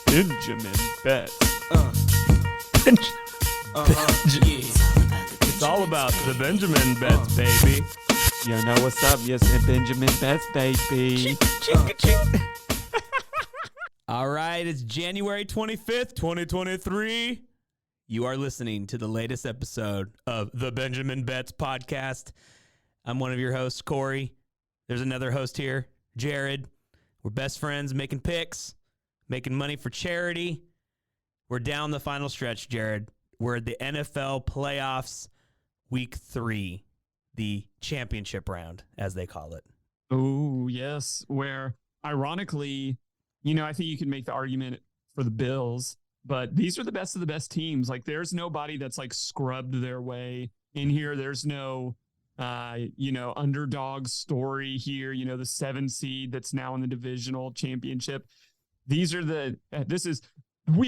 Benjamin Betts. It's all about the Benjamin Betts, baby. You know what's up? Yes, and Benjamin Betts, baby. All right, it's January 25th, 2023. You are listening to the latest episode of the Benjamin Betts podcast. I'm one of your hosts, Corey. There's another host here, Jared. We're best friends making picks, making money for charity. We're down the final stretch, Jared. We're at the NFL playoffs, week 3, the championship round, as they call it. Oh, yes. Where, ironically, I think you can make the argument for the Bills, but these are the best of the best teams. Like, there's nobody that's, like, scrubbed their way in here. There's no, underdog story here. The 7 seed that's now in the divisional championship. We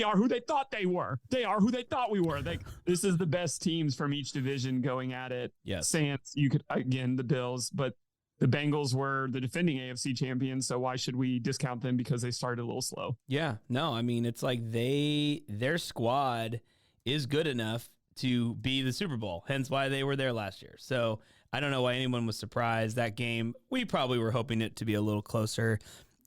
are who they thought they were. They are who they thought we were. Like, this is the best teams from each division going at it. Yes. Sans, the Bills, but the Bengals were the defending AFC champions, so why should we discount them because they started a little slow? Yeah, no, I mean, it's like their squad is good enough to be the Super Bowl, hence why they were there last year. So I don't know why anyone was surprised. That game, we probably were hoping it to be a little closer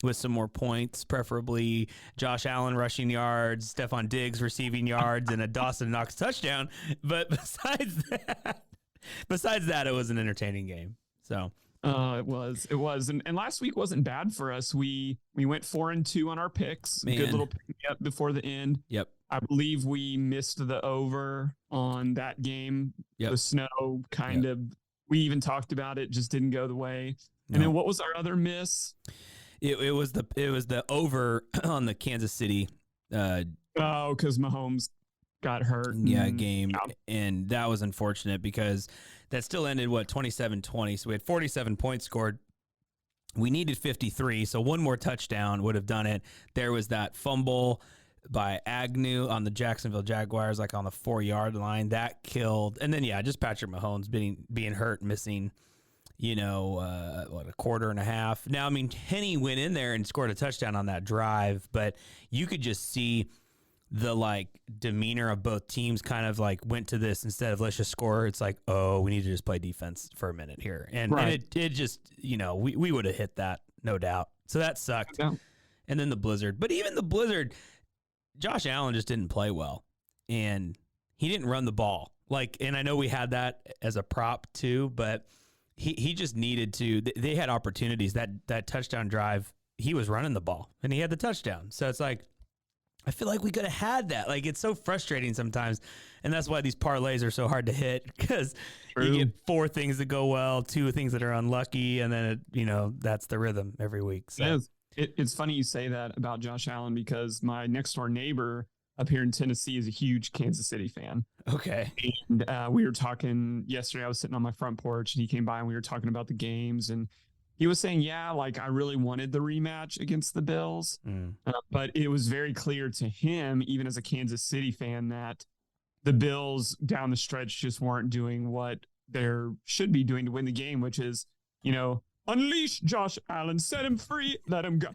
with some more points, preferably Josh Allen rushing yards, Stephon Diggs receiving yards, and a Dawson Knox touchdown. But besides that, it was an entertaining game. So it was. And last week wasn't bad for us. We went 4-2 on our picks. Man. Good little pick up before the end. Yep. I believe we missed the over on that game. Yep. The snow kind of, we even talked about it, just didn't go the way. And No. then what was our other miss? It was the over on the Kansas City because Mahomes got hurt. Game. And that was unfortunate because that still ended, 27-20. So we had 47 points scored. We needed 53, so one more touchdown would have done it. There was that fumble by Agnew on the Jacksonville Jaguars, like on the 4-yard line. That killed. And then, just Patrick Mahomes being hurt, missing, a quarter and a half. Now, I mean, Henny went in there and scored a touchdown on that drive, but you could just see the demeanor of both teams kind of went to this instead of let's just score. It's like, oh, we need to just play defense for a minute here. And it just, we would have hit that, no doubt. So that sucked. Yeah. And then the blizzard. But even the blizzard, Josh Allen just didn't play well. And he didn't run the ball. And I know we had that as a prop too, but he just needed to. They had opportunities. That touchdown drive, he was running the ball, and he had the touchdown. So it's like, I feel like we could have had that. It's so frustrating sometimes, and that's why these parlays are so hard to hit, because you get 4 things that go well, 2 things that are unlucky, and then that's the rhythm every week. So. It's funny you say that about Josh Allen, because my next door neighbor up here in Tennessee is a huge Kansas City fan. Okay. And we were talking yesterday. I was sitting on my front porch and he came by and we were talking about the games, and he was saying, I really wanted the rematch against the Bills, but it was very clear to him, even as a Kansas City fan, that the Bills down the stretch just weren't doing what they should be doing to win the game, which is, unleash Josh Allen, set him free, let him go.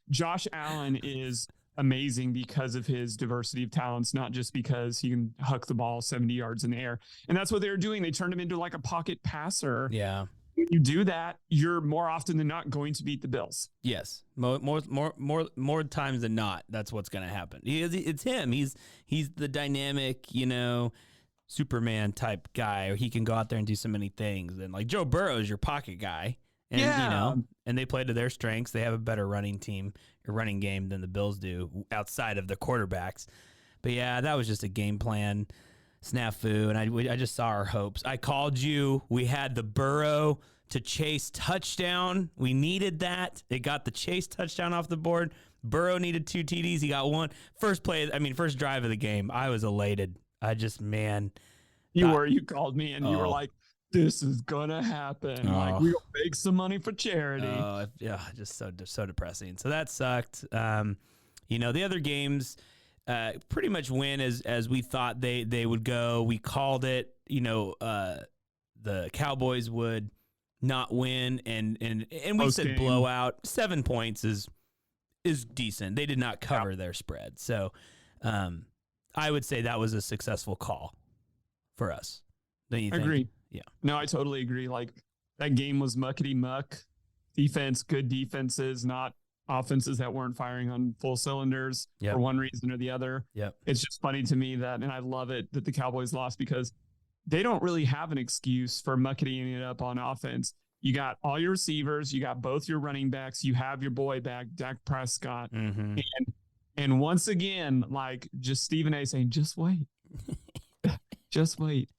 Josh Allen is amazing because of his diversity of talents, not just because he can huck the ball 70 yards in the air. And that's what they were doing. They turned him into a pocket passer. Yeah. When you do that, you're more often than not going to beat the Bills. Yes. More times than not, that's what's going to happen. It's him. He's the dynamic, Superman type guy. He can go out there and do so many things. And Joe Burrow is your pocket guy. And, and they play to their strengths. They have a better running game than the Bills do outside of the quarterbacks. But that was just a game plan snafu. And I just saw our hopes. I called you. We had the Burrow to Chase touchdown. We needed that. It got the Chase touchdown off the board. Burrow needed 2 TDs. He got 1. First drive of the game. I was elated. You called me and you were like, this is gonna happen. We'll make some money for charity. Just so depressing. So that sucked. The other games pretty much went as we thought they would go. We called it. The Cowboys would not win, and we said blowout. 7 points is is decent. They did not cover their spread. So I would say that was a successful call for us. Don't you think? Agree. Yeah. No, I totally agree. Like that game was muckety muck. Defense, good defenses, not offenses that weren't firing on full cylinders for one reason or the other. Yep. It's just funny to me that, and I love it that the Cowboys lost because they don't really have an excuse for mucketing it up on offense. You got all your receivers, you got both your running backs, you have your boy back, Dak Prescott. Mm-hmm. And once again, like just Stephen A saying, just wait. Just wait.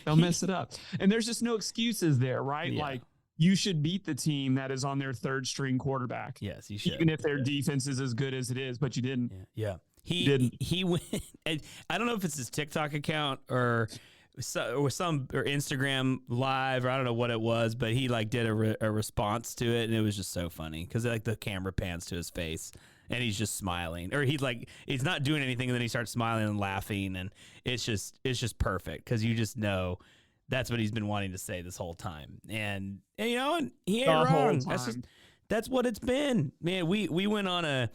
They'll mess it up. And there's just no excuses there, right? Yeah. Like you should beat the team that is on their third string quarterback. Yes, you should. Even if their defense is as good as it is, but you didn't. Yeah. He went. I don't know if it's his TikTok account or Instagram live, or I don't know what it was, but he like did a response to it, and it was just so funny because like the camera pans to his face and he's just smiling, or he's not doing anything, and then he starts smiling and laughing, and it's just perfect because you just know that's what he's been wanting to say this whole time, and you know, and he ain't wrong. That's what it's been, man. We went on a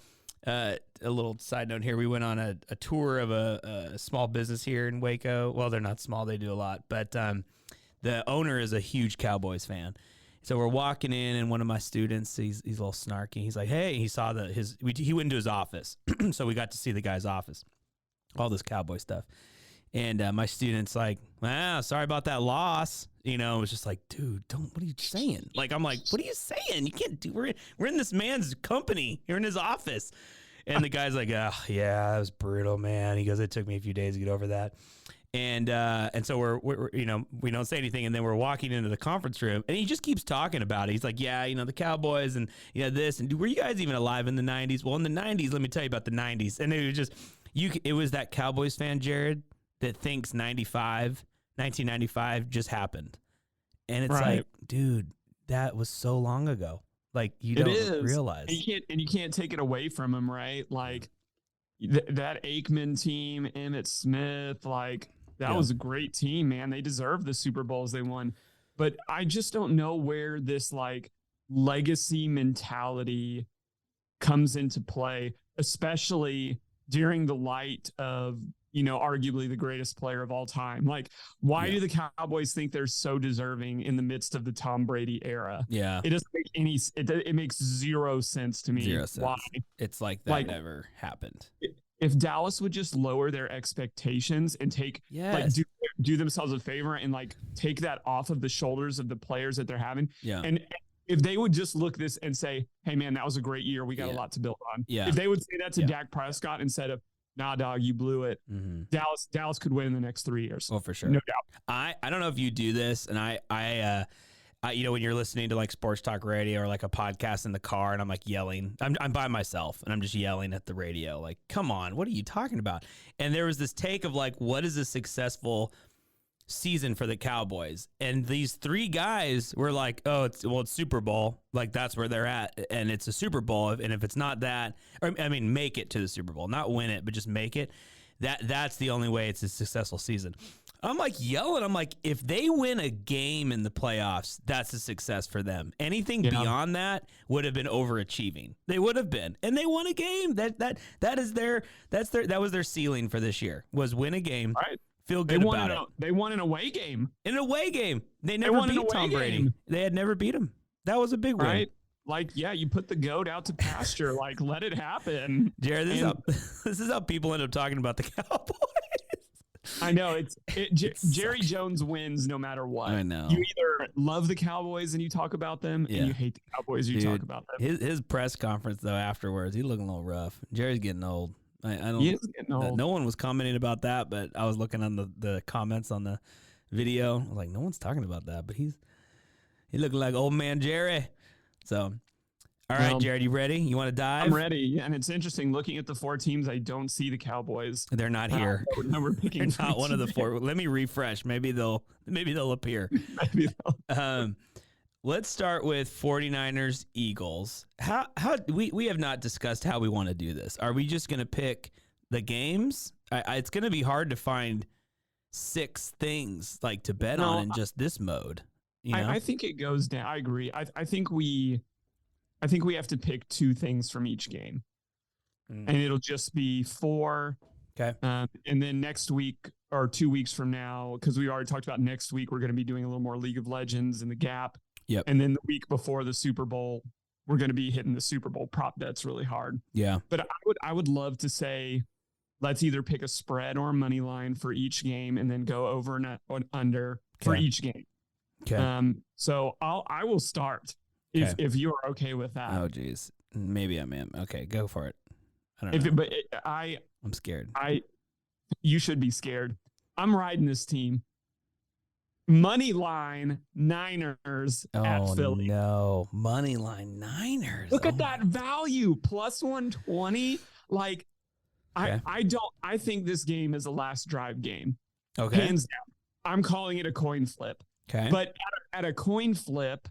little side note here. We went on a tour of a small business here in Waco. Well, they're not small. They do a lot. But the owner is a huge Cowboys fan. So we're walking in, and one of my students, he's a little snarky. He's like, hey, he saw he went into his office. So we got to see the guy's office, all this Cowboy stuff. And my student's like, wow, sorry about that loss. You know, it was just like, dude, what are you saying? Like, I'm like, what are you saying? You can't we're in this man's company. You're in his office. And the guy's like, oh, yeah, that was brutal, man. He goes, it took me a few days to get over that. And so we're you know, we don't say anything. And then we're walking into the conference room, and he just keeps talking about it. He's like, yeah, you know, the Cowboys and, you know, this. And were you guys even alive in the 90s? Well, in the 90s, let me tell you about the 90s. And it was just, it was that Cowboys fan, Jared, that thinks 1995 just happened. And it's like, dude, that was so long ago. Like, you don't realize. And you can't take it away from him, right? Like that Aikman team, Emmitt Smith, like that was a great team, man. They deserve the Super Bowls they won. But I just don't know where this like legacy mentality comes into play, especially during the light of, you know, arguably the greatest player of all time. Like, why do the Cowboys think they're so deserving in the midst of the Tom Brady era? Yeah. It doesn't make it makes zero sense to me. Zero sense. Why? It's like that never happened. If Dallas would just lower their expectations and take, like, do themselves a favor and like take that off of the shoulders of the players that they're having. Yeah. And if they would just look this and say, hey man, that was a great year. We got a lot to build on. Yeah. If they would say that to Dak Prescott instead of, nah, dog, you blew it. Mm-hmm. Dallas could win in the next 3 years. Oh, for sure. No doubt. I don't know if you do this, and I you know, when you're listening to like sports talk radio or like a podcast in the car, and I'm like yelling, I'm by myself and I'm just yelling at the radio, like, come on, what are you talking about? And there was this take of like, what is a successful season for the Cowboys? And these three guys were like, oh, it's Super Bowl, like that's where they're at, and it's a Super Bowl, and if it's not that, or I mean, make it to the Super Bowl, not win it, but just make it. That's the only way it's a successful season. I'm like yelling. I'm like, if they win a game in the playoffs, that's a success for them. Anything beyond that would have been overachieving. They would have been, and they won a game. That was their ceiling for this year, was win a game. Right. Feel good about it. They won an away game. In an away game. They never beat Tom Brady. They had never beat him. That was a big win. Right. Like, yeah, you put the goat out to pasture. Like, let it happen. Jared, this is how people end up talking about the Cowboys. I know. Jerry Jones wins no matter what. I know. You either love the Cowboys and you talk about them, and you hate the Cowboys and you talk about them. His press conference, though, afterwards, he looking a little rough. Jerry's getting old. I don't. He is getting old. No one was commenting about that, but I was looking on the comments on the video. I was like, no one's talking about that, but he looking like old man Jerry. So, all right, Jared, you ready? You want to dive? I'm ready. And it's interesting looking at the four teams. I don't see the Cowboys. They're not here. No, we're picking. They're not one of the four. Let me refresh. Maybe they'll appear. Let's start with 49ers Eagles. How we have not discussed how we want to do this. Are we just going to pick the games? It's going to be hard to find 6 things like to bet on in just this mode. You know? I think it goes down. I agree. I think we have to pick 2 things from each game. and it'll just be 4. Okay. And then next week or 2 weeks from now, because we already talked about next week, we're going to be doing a little more League of Legends and the Gap. Yep. And then the week before the Super Bowl, we're going to be hitting the Super Bowl prop bets really hard. Yeah. But I would love to say, let's either pick a spread or a money line for each game and then go over and under for each game. Okay. So I will start if you are okay with that. Oh, geez. Maybe I am. Okay, go for it. I don't know. I'm scared. You should be scared. I'm riding this team. Money line Niners at Philly. No, money line Niners. Look at that value, plus 120. Like, I think this game is a last drive game. Okay, hands down. I'm calling it a coin flip. Okay, but at a coin flip,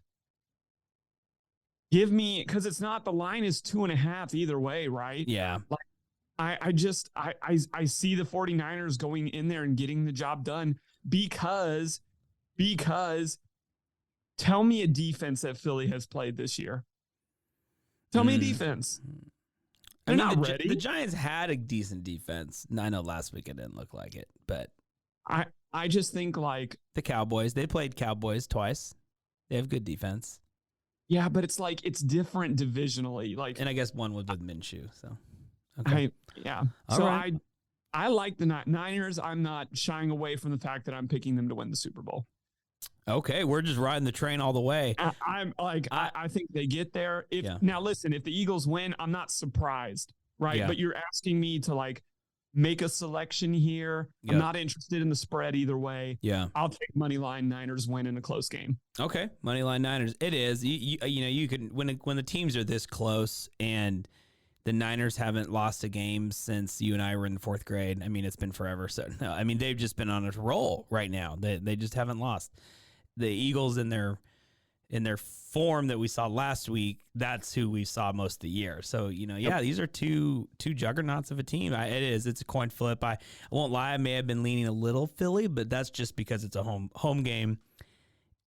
give me, because it's not, the line is 2.5 either way, right? Yeah. Like, I see the 49ers going in there and getting the job done because tell me a defense that Philly has played this year. Tell me a defense. They're not ready. The Giants had a decent defense. I know last week it didn't look like it, but I just think like the Cowboys, they played Cowboys twice. They have good defense. Yeah, but it's like it's different divisionally. Like, and I guess one was with Minshew. So I like the Niners. I'm not shying away from the fact that I'm picking them to win the Super Bowl. Okay, we're just riding the train all the way. I think they get there. Now listen, if the Eagles win, I'm not surprised, right? Yeah. But you're asking me to like make a selection here. I'm not interested in the spread either way. Yeah, I'll take money line Niners win in a close game. Okay, money line Niners. It is. You know, you can when the teams are this close and the Niners haven't lost a game since you and I were in the 4th grade. I mean, it's been forever. So no, I mean, they've just been on a roll right now. They just haven't lost. The Eagles in their form that we saw last week, that's who we saw most of the year. So, you know, these are two juggernauts of a team. It's a coin flip. I won't lie, I may have been leaning a little Philly, but that's just because it's a home game.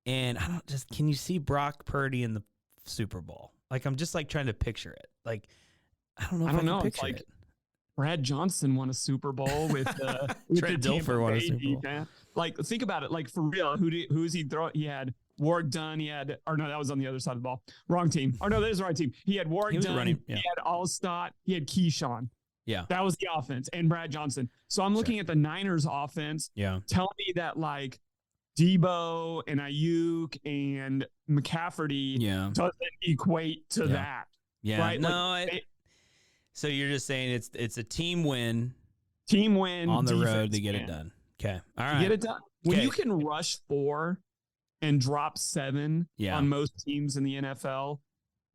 And can you see Brock Purdy in the Super Bowl? Like, I'm just like trying to picture it. Like, I don't know if I can picture it. Brad Johnson won a Super Bowl with Trent Dilfer won a Super Bowl. Man. Like, think about it. Like, for real, who is he throwing? He had Warwick Dunn. He had, or no, that was on the other side of the ball. Wrong team. Or no, that is the right team. He had Warwick Dunn. He had Allstott. He had Keyshawn. Yeah. That was the offense. And Brad Johnson. So I'm looking at the Niners offense. Yeah. Tell me that like Debo and Ayuk and McCaffrey doesn't equate to that. Yeah. Right? No, so you're just saying it's a team win on the road to get it done. Okay. All right. To get it done. When you can rush 4 and drop 7 on most teams in the NFL,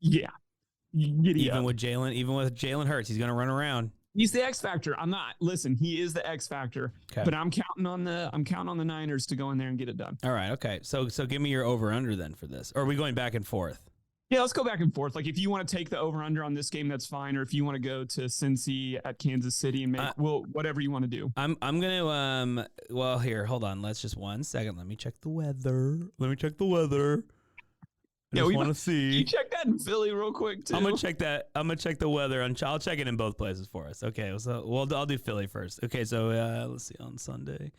even with Jalen Hurts, he's going to run around. He's the X factor. He is the X factor. Okay. But I'm counting on the Niners to go in there and get it done. All right. Okay. So give me your over under then for this. Or are we going back and forth? Yeah, let's go back and forth. Like, if you want to take the over-under on this game, that's fine. Or if you want to go to Cincy at Kansas City and make whatever you want to do. I'm gonna well, here, hold on. Let's just 1 second. Let me check the weather. I just want to see. You check that in Philly real quick too. I'm gonna check that. I'm gonna check the weather. I'll check it in both places for us. Okay, so I'll do Philly first. Okay, so let's see on Sunday.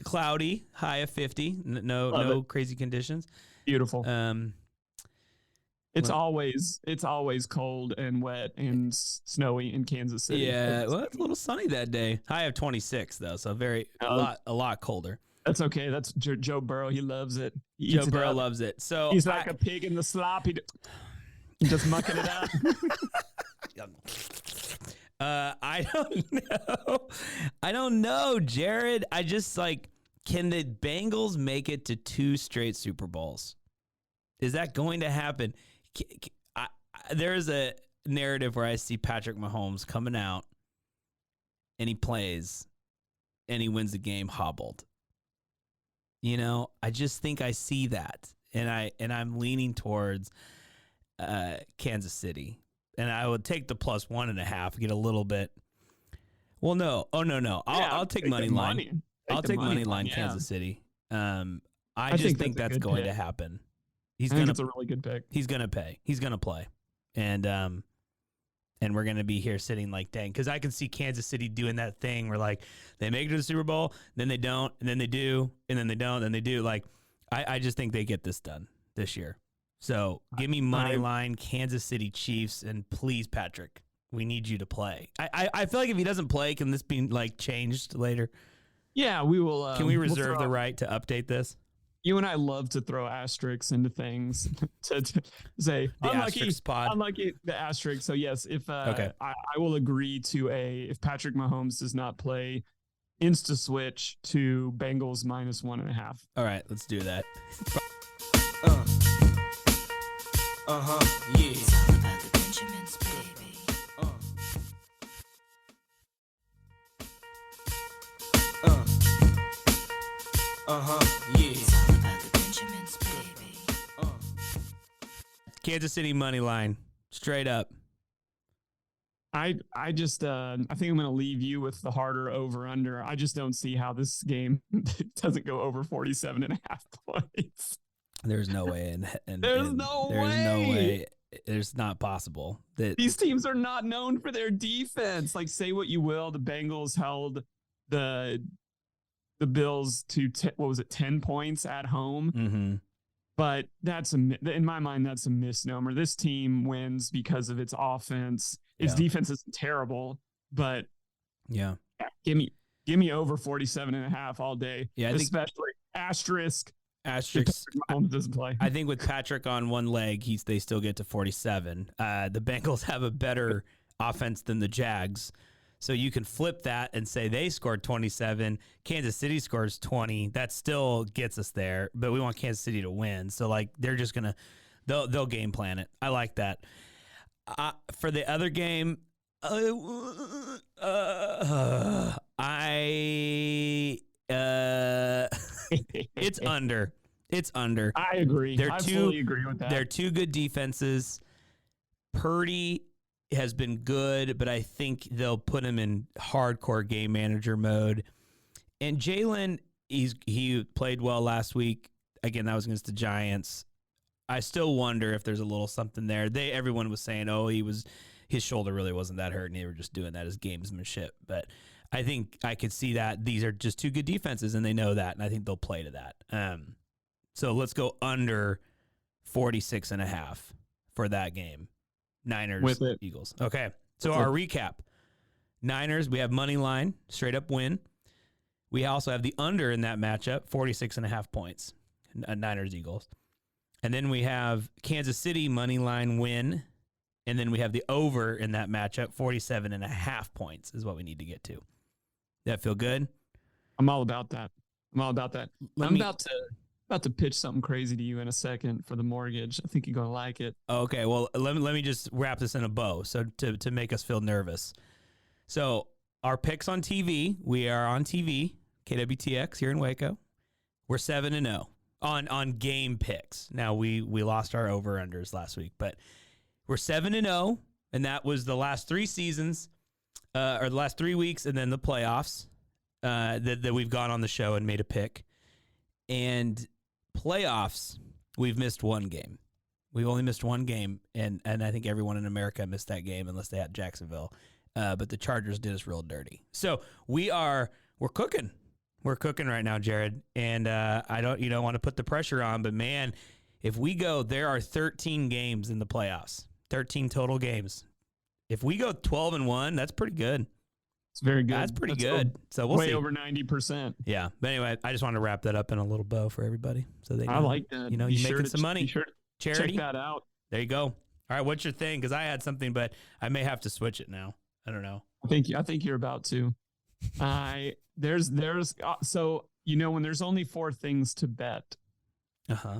Cloudy, high of 50. No crazy conditions. Beautiful. It's always cold and wet and snowy in Kansas City. Yeah, well, it's a little sunny that day. High of 26 though, so a lot colder. That's okay. That's Joe Burrow. He loves it. Joe Burrow loves it. So he's like a pig in the slop. He just mucking it out. I don't know, Jared. I just can the Bengals make it to 2 straight Super Bowls? Is that going to happen? There's a narrative where I see Patrick Mahomes coming out and he plays and he wins the game hobbled. You know, I just think I see that, and I'm leaning towards Kansas City, and I would take the plus 1.5, get a little bit. Well, no, no. I'll take money line. I'll take money line Kansas City. I just think that's going to happen. I think it's a really good pick. He's gonna pay. He's gonna play, and and we're going to be here sitting like, dang, because I can see Kansas City doing that thing where like they make it to the Super Bowl, then they don't, and then they do, and then they don't, and they do. Like, I just think they get this done this year. So give me money line Kansas City Chiefs, and please, Patrick, we need you to play. I feel like if he doesn't play, can this be like changed later? Yeah, we will. Can we reserve the right to update this? You and I love to throw asterisks into things to say the asterisk pod. Unlucky the asterisk. So yes, if okay. I will agree to if Patrick Mahomes does not play, insta switch to Bengals -1.5. All right, let's do that. Yeah. It's all about the Benjamins, baby. Yeah. It's all about the Benjamins, baby. Kansas City money line, straight up. I just I think I'm going to leave you with the harder over under. I just don't see how this game doesn't go over 47.5 points. There's no way. There's no way. There's not possible. That these teams are not known for their defense. Like, say what you will, the Bengals held the Bills to 10 points at home. Mm-hmm. But in my mind, that's a misnomer. This team wins because of its offense. Its defense is terrible, but yeah, give me over 47.5 all day. Yeah, especially asterisk. Mahomes doesn't play. I think with Patrick on one leg, they still get to 47. The Bengals have a better offense than the Jags, so you can flip that and say they scored 27. Kansas City scores 20. That still gets us there, but we want Kansas City to win. So like they're just gonna they'll game plan it. I like that. For the other game, it's under. It's under. I agree. I fully agree with that. They're two good defenses. Purdy has been good, but I think they'll put him in hardcore game manager mode. And Jalen, he played well last week. Again, that was against the Giants. I still wonder if there's a little something there. Everyone was saying, his shoulder really wasn't that hurt, and they were just doing that as gamesmanship. But I think I could see that these are just two good defenses, and they know that, and I think they'll play to that. So let's go under 46.5 for that game. Niners, with it. Eagles. Okay, so our recap. Niners, we have money line, straight up win. We also have the under in that matchup, 46.5 points. Niners, Eagles. And then we have Kansas City money line win. And then we have the over in that matchup, 47.5 points is what we need to get to. That feel good? I'm all about that. I'm about to pitch something crazy to you in a second for the mortgage. I think you're going to like it. Okay, well, let me just wrap this in a bow so to make us feel nervous. So our picks on TV, we are on TV, KWTX here in Waco. We're 7-0 on game picks. Now, we lost our over-unders last week, but we're 7-0, and that was the last 3 seasons, or the last 3 weeks, and then the playoffs that we've gone on the show and made a pick. And playoffs, we've missed one game. We've only missed one game, and I think everyone in America missed that game unless they had Jacksonville. But the Chargers did us real dirty. So we're cooking. We're cooking right now, Jared. And I don't want to put the pressure on, but man, if we go, there are 13 games in the playoffs, 13 total games. If we go 12-1, that's pretty good. It's very good. That's pretty good. So we'll see. Way over 90%. Yeah. But anyway, I just wanted to wrap that up in a little bow for everybody. So they know, I like that. You're making some money. Charity. Check that out. There you go. All right. What's your thing? Because I had something, but I may have to switch it now. I don't know. I think you're about to. So when there's only 4 things to bet,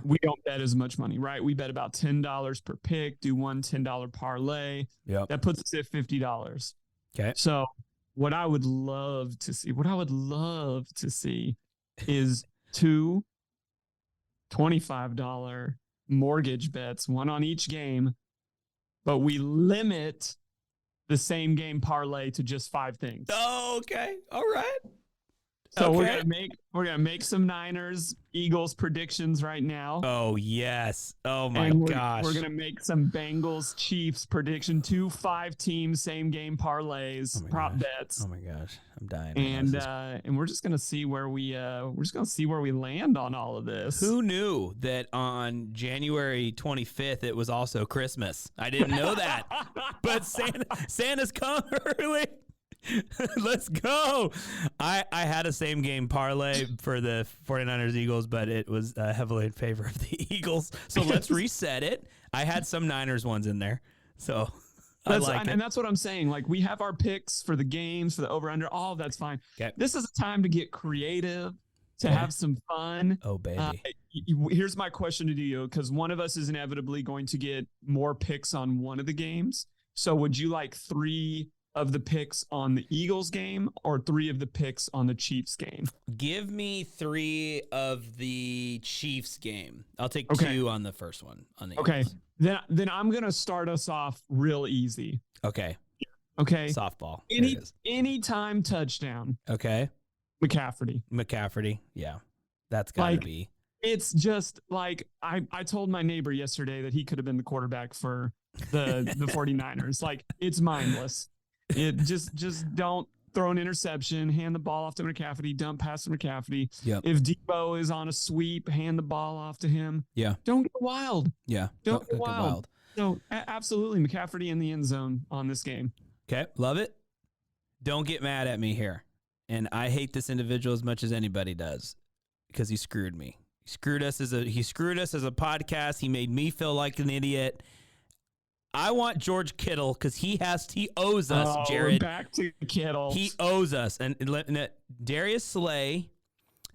we don't bet as much money, right? We bet about $10 per pick, do one $10 parlay. Yep. That puts us at $50. Okay. So what I would love to see is 2 $25 mortgage bets, one on each game, but we limit the same game parlay to just 5 things. Oh, okay. All right. So Okay. we're gonna make some Niners Eagles predictions right now. Oh yes. Oh my And gosh. we're gonna make some Bengals Chiefs prediction, 2 5-team same game parlays, prop bets. Oh my gosh. I'm dying. And we're just gonna see where we land on all of this. Who knew that on January 25th it was also Christmas? I didn't know that. But Santa's come early. Let's go. I had a same game parlay for the 49ers Eagles, but it was heavily in favor of the Eagles. So let's reset it. I had some Niners ones in there. So and that's what I'm saying. Like, we have our picks for the games, for the over-under, all of that's fine. Okay. This is a time to get creative, to have some fun. Oh, baby. Here's my question to you, because one of us is inevitably going to get more picks on one of the games. So would you like 3 of the picks on the Eagles game or 3 of the picks on the Chiefs game? Give me 3 of the Chiefs game. I'll take 2 on the first one. On the Eagles. Then I'm gonna start us off real easy. Okay. Softball. Anytime touchdown. Okay. McCaffrey. Yeah. That's gotta be. It's just like I told my neighbor yesterday that he could have been the quarterback for the 49ers. Like, it's mindless. It just don't throw an interception, hand the ball off to McCaffrey, dump pass to McCaffrey. Yep. If Debo is on a sweep, hand the ball off to him. Yeah. Don't get wild. Yeah. Don't get wild. So absolutely, McCaffrey in the end zone on this game. Okay. Love it. Don't get mad at me here. And I hate this individual as much as anybody does because he screwed me. He screwed us as a podcast. He made me feel like an idiot. I want George Kittle because he owes us, Jared. Back to Kittle. He owes us. And Darius Slay,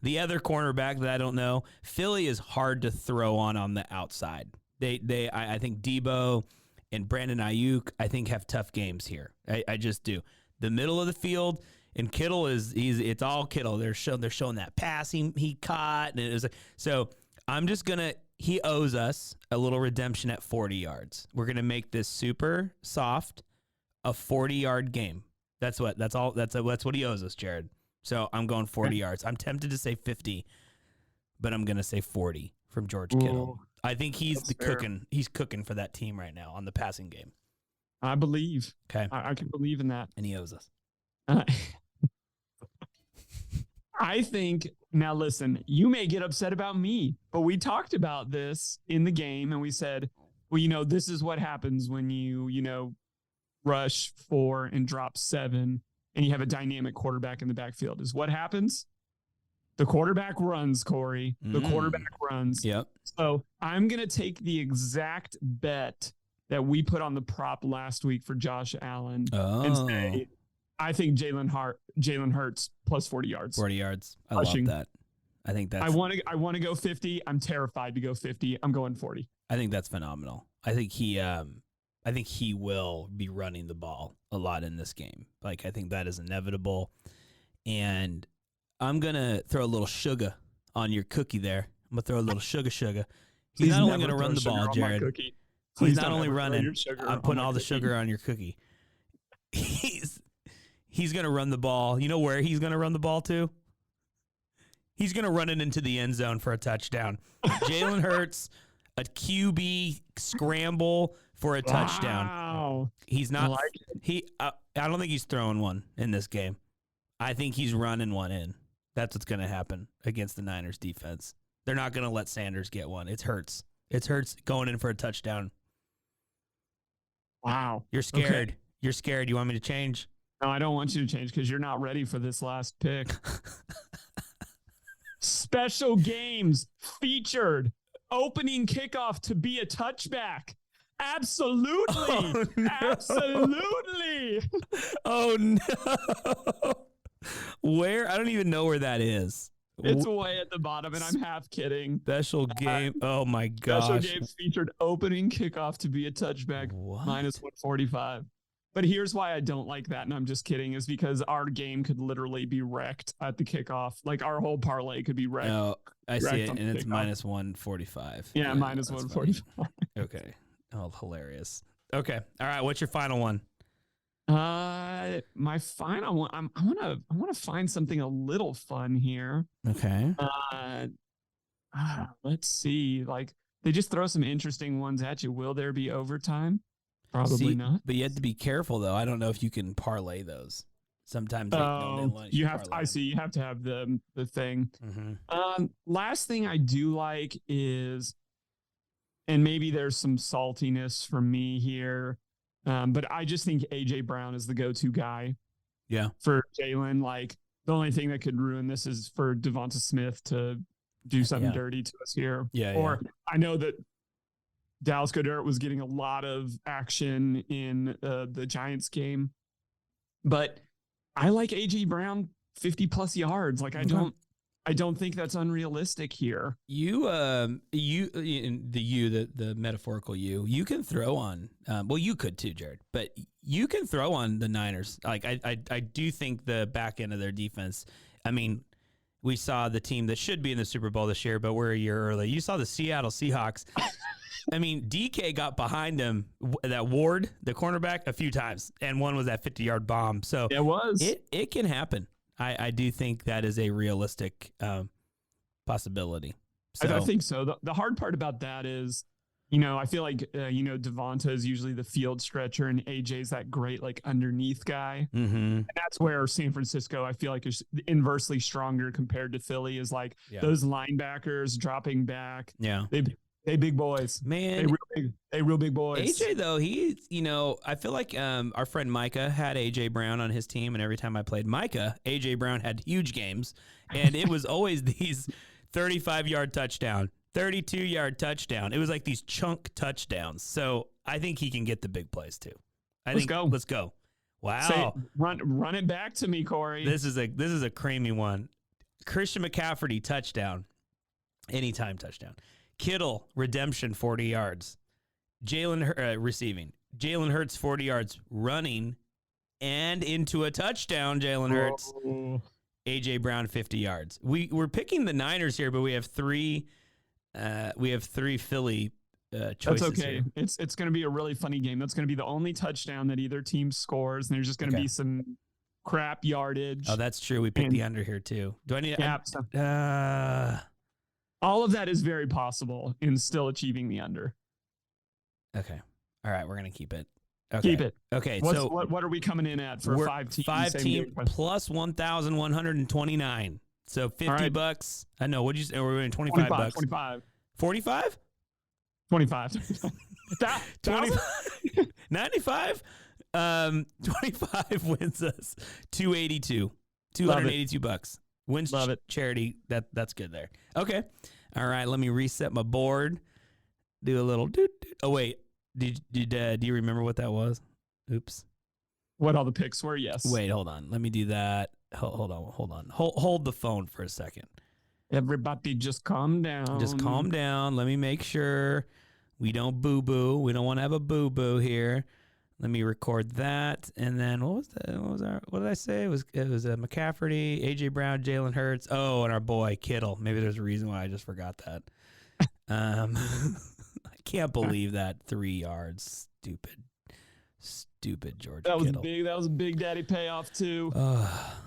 the other cornerback that I don't know, Philly is hard to throw on the outside. I think Debo and Brandon Ayuk, I think, have tough games here. I just do. The middle of the field, and Kittle it's all Kittle. They're showing that pass he caught, and it was like, so I'm just gonna. He owes us a little redemption at 40 yards. We're going to make this super soft, a 40-yard game. That's what he owes us, Jared. So I'm going 40 yards. I'm tempted to say 50, but I'm going to say 40 from George Kittle. I think he's cooking. He's cooking for that team right now on the passing game. I believe. Okay. I can believe in that. And he owes us. I think, now listen, you may get upset about me, but we talked about this in the game and we said, well, this is what happens when you rush 4 and drop 7 and you have a dynamic quarterback in the backfield. Is what happens? The quarterback runs, Corey. The quarterback runs. Yep. So I'm going to take the exact bet that we put on the prop last week for Josh Allen and say, I think Jalen Hurts plus 40 yards. 40 yards. I love that. I think that's. I want to go 50. I'm terrified to go 50. I'm going 40. I think that's phenomenal. I think he will be running the ball a lot in this game. Like, I think that is inevitable. And I'm gonna throw a little sugar on your cookie there. I'm gonna throw a little sugar. He's not only gonna run the ball, Jared. He's not only running. I'm putting all the sugar on your cookie. He's going to run the ball. You know where he's going to run the ball to? He's going to run it into the end zone for a touchdown. Jalen Hurts, a QB scramble for a touchdown. Wow. He's not. I don't think he's throwing one in this game. I think he's running one in. That's what's going to happen against the Niners defense. They're not going to let Sanders get one. It's Hurts. It's Hurts going in for a touchdown. Wow. You're scared. Okay. You're scared. You want me to change? No, I don't want you to change because you're not ready for this last pick. Special games featured. Opening kickoff to be a touchback. Absolutely. Oh, no. Absolutely. Oh, no. Where? I don't even know where that is. It's way at the bottom, and I'm half kidding. Special game. Oh, my gosh. Special games featured opening kickoff to be a touchback. Minus 145. But here's why I don't like that, and I'm just kidding, is because our game could literally be wrecked at the kickoff. Like, our whole parlay could be wrecked. No, I see it, and it's minus 145. Yeah, minus 145. Okay. Oh, hilarious. Okay. All right, what's your final one? My final one. I want to find something a little fun here. Okay. Let's see. Like they just throw some interesting ones at you. Will there be overtime? Probably not. But you have to be careful though. I don't know if you can parlay those. Sometimes they let you have. parlay I see. You have to have the thing. Last thing I do like is, and maybe there's some saltiness from me here, but I just think AJ Brown is the go-to guy. Yeah. For Jalen, like the only thing that could ruin this is for Devonta Smith to do something dirty to us here. Yeah. Or I know that Dallas Goedert was getting a lot of action in the Giants game, but I like AJ Brown 50 plus yards. Like I don't think that's unrealistic here. The metaphorical you can throw on, well, you could too, Jared, but you can throw on the Niners. Like I do think the back end of their defense, I mean, we saw the team that should be in the Super Bowl this year, but we're a year early. You saw the Seattle Seahawks. I mean, DK got behind him, that Ward, the cornerback, a few times, and one was that 50-yard bomb. So it can happen. I do think that is a realistic possibility. So, I think so. The hard part about that is, I feel like, Devonta is usually the field stretcher and AJ's that great, like, underneath guy. Mm-hmm. And that's where San Francisco, I feel like, is inversely stronger compared to Philly, is like those linebackers dropping back. Yeah. They big boys, man. They real big boys. AJ though, I feel like our friend Micah had AJ Brown on his team, and every time I played Micah, AJ Brown had huge games, and it was always these 35-yard touchdown, 32-yard touchdown. It was like these chunk touchdowns. So I think he can get the big plays too. Let's go. Wow. Run it back to me, Corey. This is a Creamie one. Christian McCaffrey touchdown, anytime touchdown. Kittle, redemption, 40 yards. Receiving. Jalen Hurts, 40 yards, running, and into a touchdown, Jalen Hurts. Oh. AJ Brown, 50 yards. We're picking the Niners here, but we have three Philly choices. That's okay. Here. It's going to be a really funny game. That's going to be the only touchdown that either team scores, and there's just going to be some crap yardage. Oh, that's true. We picked the under here too. Do I need to? All of that is very possible in still achieving the under. Okay. All right. We're going to keep it. Okay. Keep it. Okay. What are we coming in at for 5 teams? 5 team plus 1,129. So $50. I know. What'd you say? We're doing 25 bucks. 25. 45? 25. 95? 25 wins us 282. 282 bucks. Wins charity. That's good there. Okay. All right. Let me reset my board. Do a little. Oh wait. Do you remember what that was? Oops. What all the picks were? Yes. Wait. Hold on. Let me do that. Hold on. Hold the phone for a second. Everybody, just calm down. Just calm down. Let me make sure we don't boo boo. We don't want to have a boo boo here. Let me record that. And then what did I say? It was McCaffrey, AJ Brown, Jalen Hurts. Oh, and our boy Kittle. Maybe there's a reason why I just forgot that. I can't believe that 3 yards. Stupid George Kittle. That was a big daddy payoff too.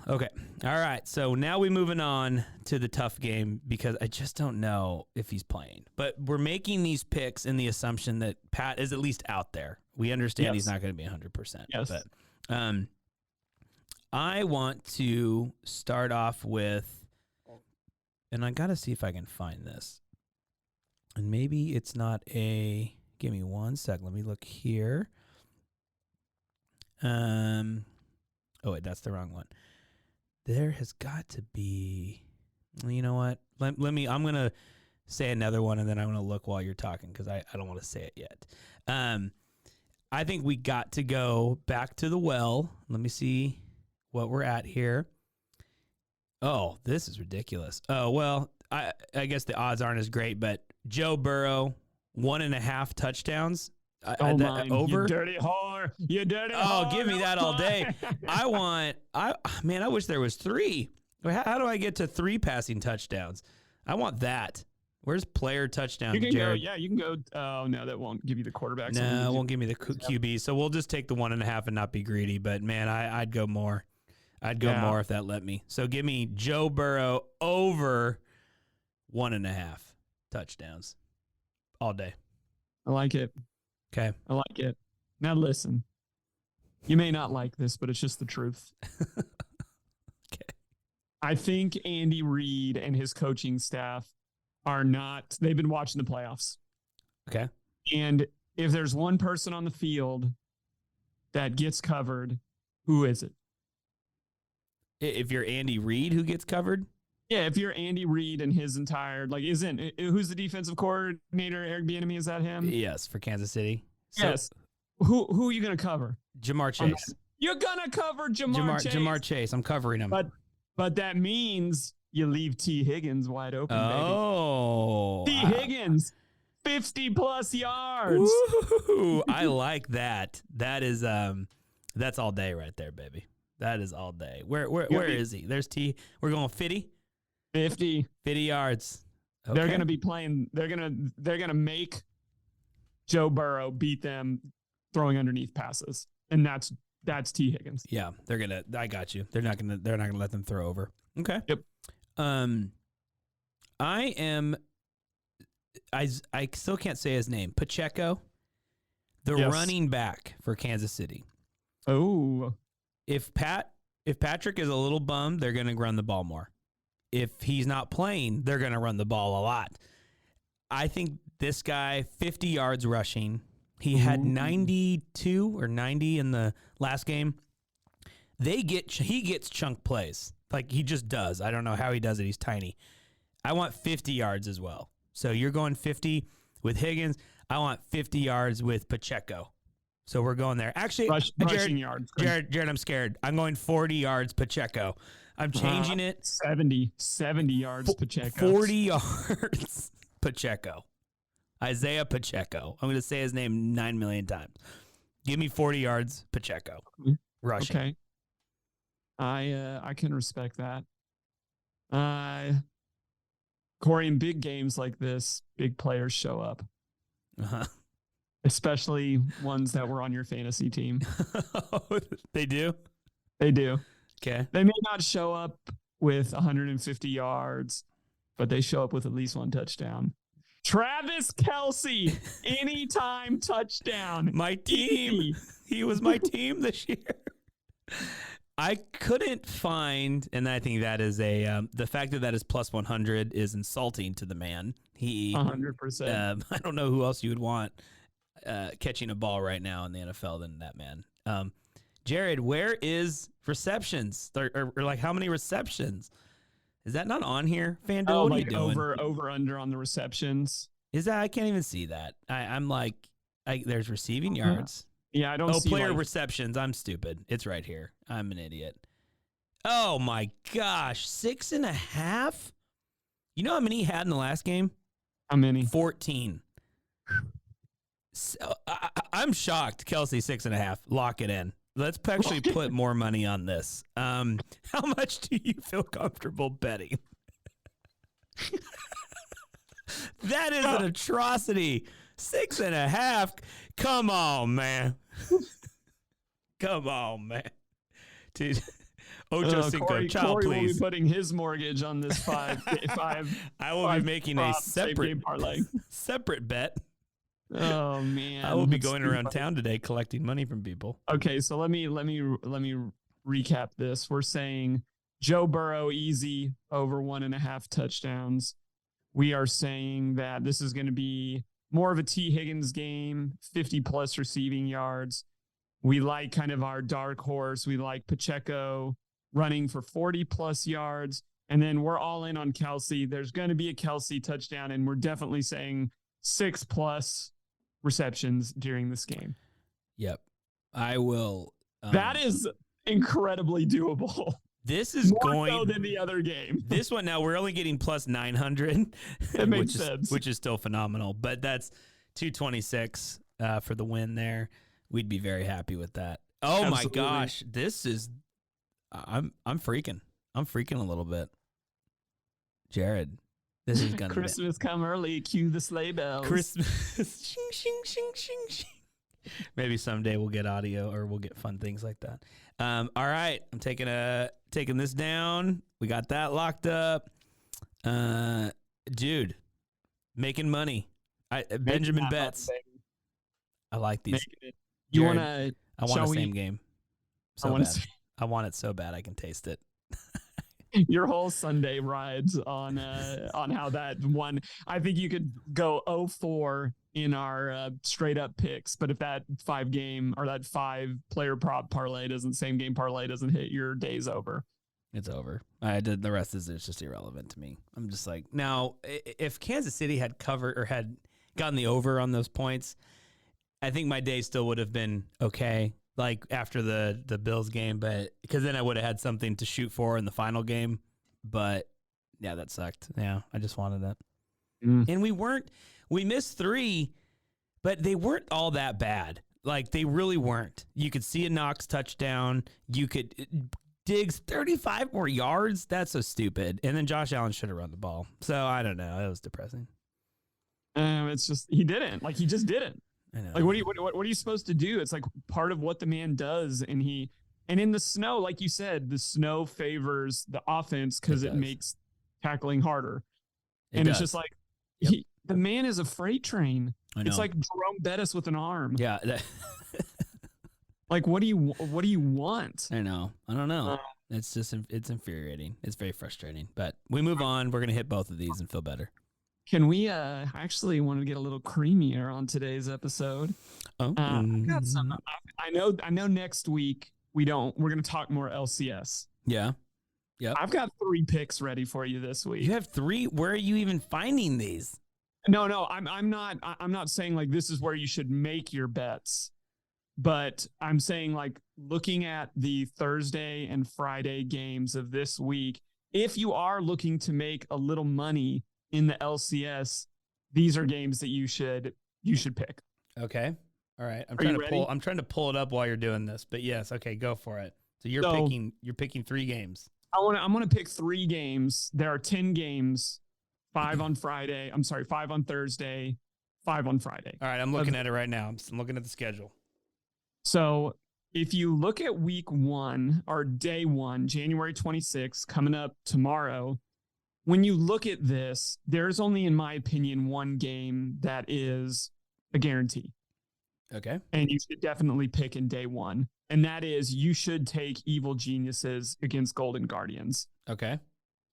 Okay. All right. So now we're moving on to the tough game because I just don't know if he's playing. But we're making these picks in the assumption that Pat is at least out there. We understand he's not going to be 100%. Yes. But I want to start off with, and I got to see if I can find this. And maybe it's not a, give me 1 sec. Let me look here. Oh wait, that's the wrong one. There has got to be, you know what? Let me, I'm going to say another one and then I'm going to look while you're talking because I don't want to say it yet. I think we got to go back to the well. Let me see what we're at here. Oh, this is ridiculous. Oh, well, I guess the odds aren't as great, but Joe Burrow, 1.5 touchdowns. Over? You dirty whore. You dirty whore. Oh, give me that all day. I wish there was 3. How do I get to 3 passing touchdowns? I want that. Where's player touchdown, You can Jared? go. Yeah, you can go. Oh no, that won't give you the quarterbacks. No, it won't give me the QB. So we'll just take the 1.5 and not be greedy. But man, I'd go more. I'd go more if that let me. So give me Joe Burrow over 1.5 touchdowns all day. I like it. Okay. I like it. Now listen, you may not like this, but it's just the truth. Okay. I think Andy Reid and his coaching staff are not, they've been watching the playoffs. Okay. And if there's one person on the field that gets covered, who is it? If you're Andy Reid, who gets covered? Yeah, if you're Andy Reid and his entire, like, who's the defensive coordinator? Eric Bieniemy, is that him? Yes, for Kansas City. Yes. Who are you going to cover? Jamar Chase. You're going to cover Jamar Chase. Jamar Chase. I'm covering him. But that means you leave T. Higgins wide open, oh, baby. T. Higgins, 50+ yards. Ooh, I like that. That is that's all day right there, baby. That is all day. Where is he? There's T. We're going 50? 50 yards. Okay. They're going to be playing. They're going to make Joe Burrow beat them throwing underneath passes. And that's T. Higgins. Yeah, I got you. They're not gonna let them throw over. Okay. Yep. I still can't say his name. Pacheco, the running back for Kansas City. Oh. If Patrick is a little bummed, they're gonna run the ball more. If he's not playing, they're gonna run the ball a lot. I think this guy, 50 yards rushing. He had 92 or 90 in the last game. He gets chunk plays. Like, he just does. I don't know how he does it. He's tiny. I want 50 yards as well. So you're going 50 with Higgins. I want 50 yards with Pacheco. So we're going there. Actually, rushing yards. Jared, I'm scared. I'm going 40 yards Pacheco. I'm changing it. 70 yards Pacheco. 40 yards Pacheco. Isaiah Pacheco. I'm going to say his name 9 million times. Give me 40 yards Pacheco. Rushing. Okay. I can respect that. Corey, in big games like this, big players show up. Uh-huh. Especially ones that were on your fantasy team. They do? They do. Okay. They may not show up with 150 yards, but they show up with at least one touchdown. Travis Kelce, anytime touchdown. My team. He was my team this year. I couldn't find, and I think that is the fact that is plus 100 is insulting to the man. 100%. I don't know who else you would want catching a ball right now in the NFL than that man. Jared, where is receptions? Or like, how many receptions? Is that not on here? FanDuel, what are you doing? Over under on the receptions. Is that? I can't even see that. I'm like, there's receiving yards. Yeah, I don't see player receptions. I'm stupid. It's right here. I'm an idiot. Oh my gosh. 6.5? You know how many he had in the last game? How many? 14. So, I'm shocked. Kelce, 6.5. Lock it in. Let's actually put more money on this. How much do you feel comfortable betting? That is an atrocity. 6.5. Come on, man. Come on, man. Dude. Ocho Cinco, Corey child, will please. be putting his mortgage on this five. I will be making a separate bet. Oh man! I will be going around town today collecting money from people. Okay, so let me recap this. We're saying Joe Burrow easy over 1.5 touchdowns. We are saying that this is going to be more of a T. Higgins game, 50+ receiving yards. We like kind of our dark horse. We like Pacheco running for 40+ yards. And then we're all in on Kelce. There's going to be a Kelce touchdown, and we're definitely saying 6+ receptions during this game. Yep. I will. That is incredibly doable. This is more going so than the other game. This one now we're only getting plus 900. That makes sense. Which is still phenomenal. But that's 226 for the win there. We'd be very happy with that. Oh Absolutely. My gosh, this is. I'm freaking. I'm freaking a little bit. Jared. This is gonna Christmas come early. Cue the sleigh bells. Christmas. Shing, shing, shing, shing, shing. Maybe someday we'll get audio or we'll get fun things like that. All right, I'm taking this down. We got that locked up. Dude, making money. Benjamin Betts. I like these. You Jared, want to? I want the same game. So bad. I want it so bad I can taste it. Your whole Sunday rides on how that one. I think you could go 0-4 in our straight up picks, but if that 5-game or that 5-player prop parlay same game parlay doesn't hit, your day's over. It's over. I did the rest is it's just irrelevant to me. I'm just like, now if Kansas City had covered or had gotten the over on those points, I think my day still would have been okay. Like after the Bills game, but because then I would have had something to shoot for in the final game. But yeah, that sucked. Yeah, I just wanted that. And we missed 3, but they weren't all that bad. Like they really weren't. You could see a Knox touchdown. You could Diggs 35 more yards. That's so stupid. And then Josh Allen should have run the ball. So I don't know. It was depressing. It's just he didn't. Like he just didn't. I know. Like what are you supposed to do? It's like part of what the man does, and in the snow, like you said, the snow favors the offense because it makes tackling harder. It's just like the man is a freight train. It's like Jerome Bettis with an arm. Yeah. Like what do you want? I know. I don't know. It's just it's infuriating. It's very frustrating. But we move on. We're gonna hit both of these and feel better. Can we actually want to get a little creamier on today's episode? Oh, I've got some. I know next week we're going to talk more LCS. Yeah. Yeah. I've got 3 picks ready for you this week. You have 3? Where are you even finding these? No, I'm not saying like this is where you should make your bets, but I'm saying like looking at the Thursday and Friday games of this week, if you are looking to make a little money in the LCS, these are games that you should pick. Okay. All right. I'm trying to pull it up while you're doing this, but yes. Okay. Go for it. So you're picking 3 games. I'm going to pick 3 games. There are 10 games, 5 on Friday. I'm sorry, 5 on Thursday, 5 on Friday. All right. I'm looking at it right now. I'm looking at the schedule. So if you look at week 1 or day 1, January 26th, coming up tomorrow, when you look at this, there's only, in my opinion, 1 game that is a guarantee. Okay. And you should definitely pick in day 1. And that is you should take Evil Geniuses against Golden Guardians. Okay.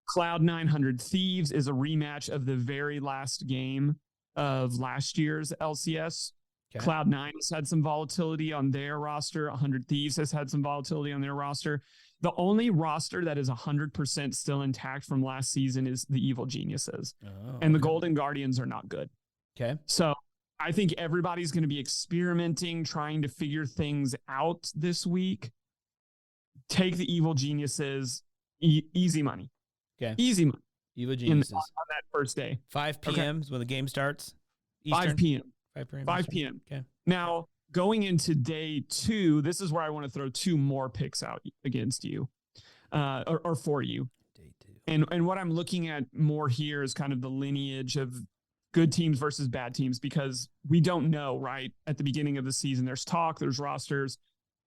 Cloud 900 Thieves is a rematch of the very last game of last year's LCS. Okay. Cloud9 has had some volatility on their roster. 100 Thieves has had some volatility on their roster. The only roster that is 100% still intact from last season is the Evil Geniuses. And the Golden Guardians are not good. Okay. So I think everybody's going to be experimenting, trying to figure things out this week. Take the Evil Geniuses, easy money. Okay. Easy money. Evil Geniuses. On that first day. 5 p.m. is when the game starts? Eastern? 5 p.m. 5 p.m. 5 p.m. Okay. Now, going into day 2, this is where I want to throw 2 more picks out against you or for you. Day 2. And what I'm looking at more here is kind of the lineage of good teams versus bad teams, because we don't know, right? At the beginning of the season, there's talk, there's rosters.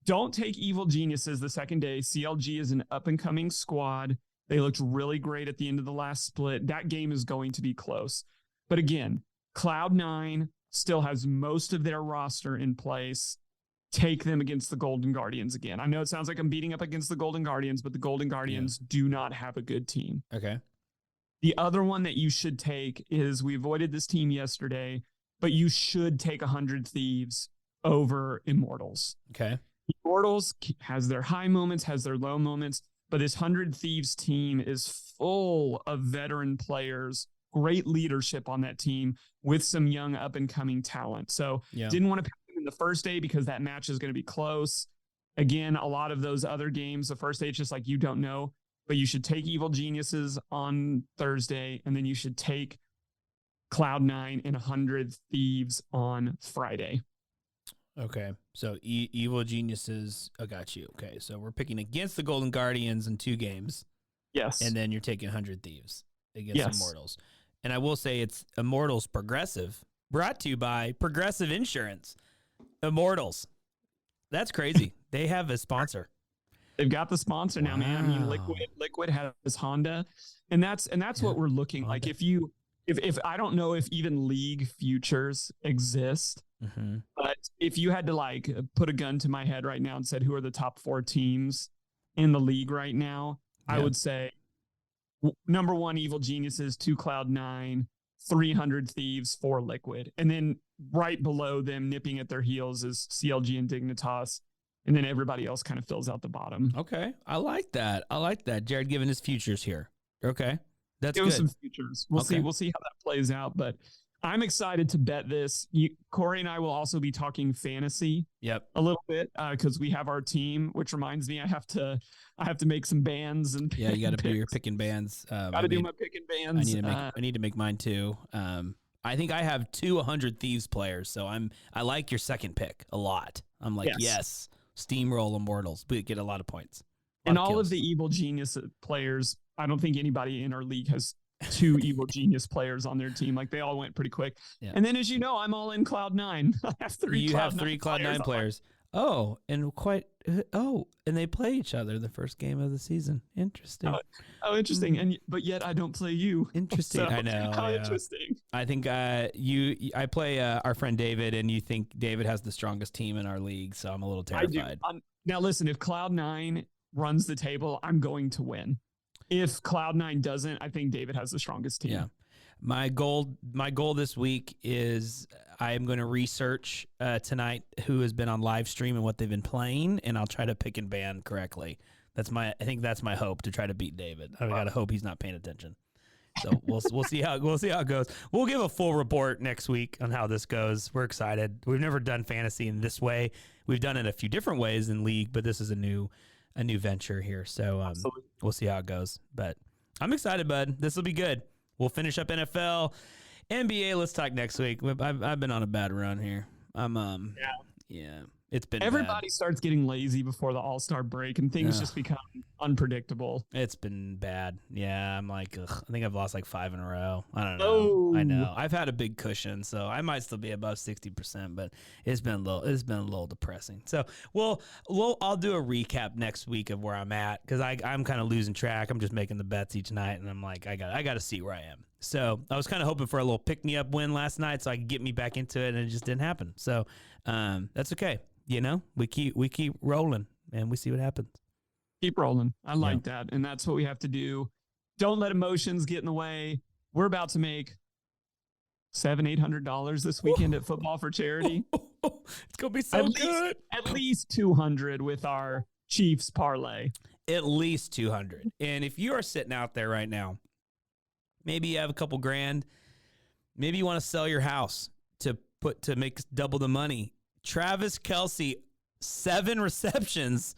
Don't take Evil Geniuses the second day. CLG is an up-and-coming squad. They looked really great at the end of the last split. That game is going to be close. But again, Cloud9 still has most of their roster in place. Take them against the Golden Guardians again. I know it sounds like I'm beating up against the Golden Guardians, but the Golden Guardians do not have a good team. Okay. The other one that you should take is, we avoided this team yesterday, but you should take 100 Thieves over Immortals. Okay. Immortals has their high moments, has their low moments, but this 100 Thieves team is full of veteran players, great leadership on that team with some young up-and-coming talent. So didn't want to pick them in the first day because that match is going to be close. Again, a lot of those other games, the first day, it's just like you don't know. But you should take Evil Geniuses on Thursday, and then you should take Cloud9 and 100 Thieves on Friday. Okay. So Evil Geniuses, I got you. Okay. So we're picking against the Golden Guardians in 2 games. Yes. And then you're taking 100 Thieves against Immortals. And I will say it's Immortals Progressive, brought to you by Progressive Insurance. Immortals. That's crazy. They have a sponsor. They've got the sponsor now, man. I mean, Liquid has Honda, and that's what we're looking Honda. like. If I don't know if even league futures exist, but if you had to like put a gun to my head right now and said who are the top 4 teams in the league right now, I would say number 1 Evil Geniuses, 2 Cloud9, 300 Thieves, 4 Liquid, and then right below them, nipping at their heels, is CLG and Dignitas. And then everybody else kind of fills out the bottom. Okay. I like that. Jared giving his futures here. Okay. That's Give good. us some futures. We'll see how that plays out. But I'm excited to bet this. Corey and I will also be talking fantasy a little bit because we have our team, which reminds me I have to make some bands and you got to do your picking bands. Got to do my picking bands. I need to make mine too. I think I have 2 100 Thieves players, so I like your second pick a lot. I'm like, yes. Steamroll Immortals, but get a lot of points. And all of the Evil Genius players, I don't think anybody in our league has 2 Evil Genius players on their team. Like they all went pretty quick. Yeah. And then, as you know, I'm all in Cloud9. I have 3 Cloud9 players. And they play each other the first game of the season. Interesting. Interesting. But yet I don't play you. Interesting. I know. How interesting. I think I play our friend David, and you think David has the strongest team in our league, so I'm a little terrified. I do. Now listen, if Cloud9 runs the table, I'm going to win. If Cloud9 doesn't, I think David has the strongest team. Yeah. My goal this week is I am going to research tonight who has been on live stream and what they've been playing, and I'll try to pick and ban correctly. I think that's my hope, to try to beat David. I got to hope he's not paying attention. So we'll see how it goes. We'll give a full report next week on how this goes. We're excited. We've never done fantasy in this way. We've done it a few different ways in league, but this is a new venture here. So we'll see how it goes. But I'm excited, bud. This will be good. We'll finish up NFL, NBA. Let's talk next week. I've been on a bad run here. It's been everybody bad. Starts getting lazy before the All-Star break, and things just become unpredictable. It's been bad. Yeah, I'm like, I think I've lost like 5 in a row. I don't know. I know. I've had a big cushion, so I might still be above 60%, but it's been a little depressing. So I'll do a recap next week of where I'm at, because I'm kind of losing track. I'm just making the bets each night, and I'm like, I got to see where I am. So I was kind of hoping for a little pick-me-up win last night so I could get me back into it, and it just didn't happen. So that's okay. You know, we keep rolling, and we see what happens. Keep rolling. I like that. And that's what we have to do. Don't let emotions get in the way. We're about to make $700-800 this weekend at Football for Charity. It's going to be so good. At least 200 with our Chiefs parlay. At least 200. And if you are sitting out there right now, maybe you have a couple grand, maybe you want to sell your house to make double the money. Travis Kelce, 7 receptions.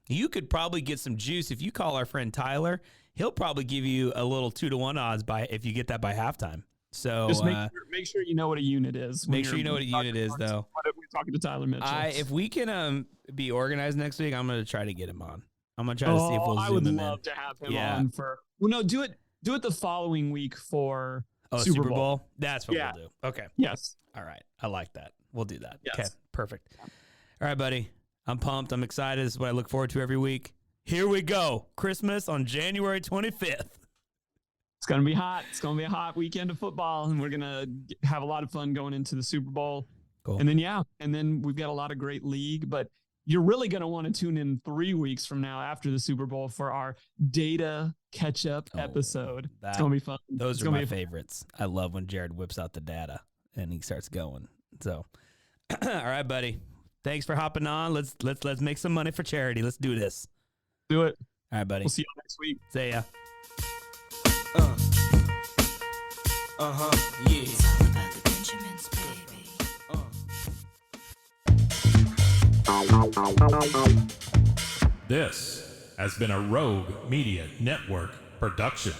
You could probably get some juice if you call our friend Tyler. He'll probably give you a little 2-to-1 odds if you get that by halftime. So just make sure you know what a unit is. Make sure you know what a unit is, though. We're talking to Tyler Mitchell. If we can be organized next week, I'm going to try to get him on. I'm going to try to see if we'll zoom him in. I would love to have him on for. Well, no, do it the following week for Super Bowl. That's what we'll do. Okay. Yes. All right. I like that. We'll do that. Yes. Okay. Perfect. All right, buddy. I'm pumped. I'm excited. This is what I look forward to every week. Here we go. Christmas on January 25th. It's going to be hot. It's going to be a hot weekend of football, and we're going to have a lot of fun going into the Super Bowl. Cool. And then we've got a lot of great league, but you're really going to want to tune in 3 weeks from now after the Super Bowl for our data catch-up episode. It's going to be fun. Those are my favorites. I love when Jared whips out the data and he starts going. So, all right, buddy. Thanks for hopping on. Let's make some money for charity. Let's do this. Do it. All right, buddy. We'll see you next week. See ya. Yeah. It's all about the Benjamins, baby. This has been a Rogue Media Network production.